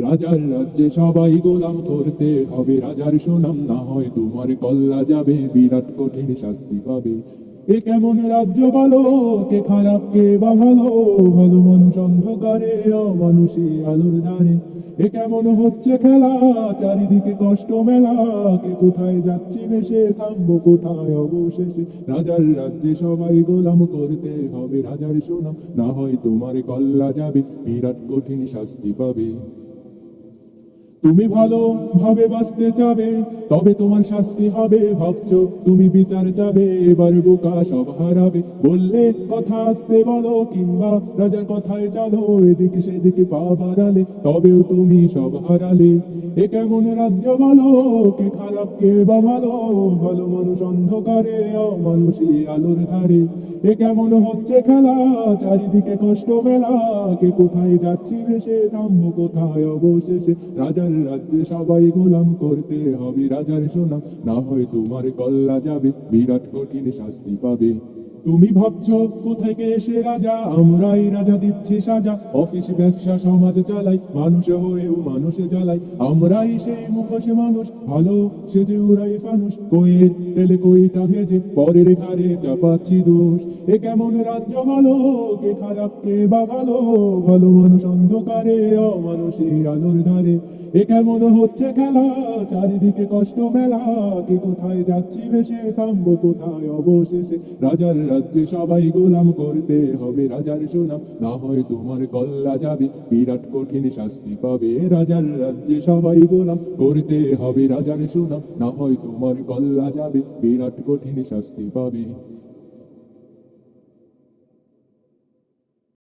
রাজার রাজ্যে সবাই গোলাম করতে হবে, রাজার সুনাম না হয় তোমার কল্লা যাবে, বিরাট কঠিন শাস্তি পাবে। এ কেমন রাজ্য বলো, কে খারাপ কে বা ভালো, ভালো মানুষ অন্ধকারে অমানুষী আলোর ধারে। এ কেমন হচ্ছে খেলা, চারিদিকে কষ্ট মেলা, কে কোথায় যাচ্ছি ভেসে থামবো কোথায় অবশেষে। রাজার রাজ্যে সবাই গোলাম করতে হবে, রাজার সুনাম না হয় তোমার কল্লা যাবে, বিরাট কঠিন শাস্তি পাবে। তুমি ভালো ভাবে বাঁচতে চাবে, তবে তোমার শাস্তি হবে, ভাবছো তুমি বিচার চাবে, এবার বোকা সব হারাবে। বললে কথা আসতে বলো, কিংবা রাজার কথায় চলো, এদিকে সেদিকে পা বাড়ালে তবেও তুমি সব হারালে। এ কেমন রাজ্য বলো, কে খারাপ কে বা ভালো, ভালো মানুষ অন্ধকারে অমানুষী আলোর ধারে। এ কেমন হচ্ছে খেলা, চারিদিকে কষ্ট মেলা, কে কোথায় যাচ্ছি ভেসে থামবো কোথায় অবশেষে। রাজার রাজ্যে সবাই গোলাম করতে হবে, রাজার সুনাম না হয় তোমার কল্লা যাবে, বিরাট কঠিন শাস্তি পাবে। তুমি ভাবছো কোথায় এসে রাজা, আমরাই রাজা দিচ্ছি সাজা, অফিস ব্যবসা সমাজ চালাই, মানুষ হয়েও মানুষে জ্বালাই। আমরাই সেই মুখোশে মানুষ, ভালো সেজে উড়াই ফানুষ, কইয়ের তেলে কইটা ভেজে পরের ঘাড়ে চাপাচ্ছি দোষ। এ কেমন রাজ্য বলো, কে খারাপ কে বা ভালো, ভালো মানুষ অন্ধকারে অমানুষী আলোর ধারে। এ কেমন হচ্ছে খেলা, চারিদিকে কষ্ট মেলা, কে কোথায় যাচ্ছি ভেসে থামবো কোথায় অবশেষে। রাজার রাজ্যে সবাই গোলাম করতে হবে, রাজার সুনাম না হয় তোমার কল্লা যাবে, বিরাট কঠিন শাস্তি পাবে। রাজার রাজ্যে সবাই গোলাম করতে হবে, রাজার সুনাম না হয় তোমার কল্লা যাবে, বিরাট কঠিন শাস্তি পাবে।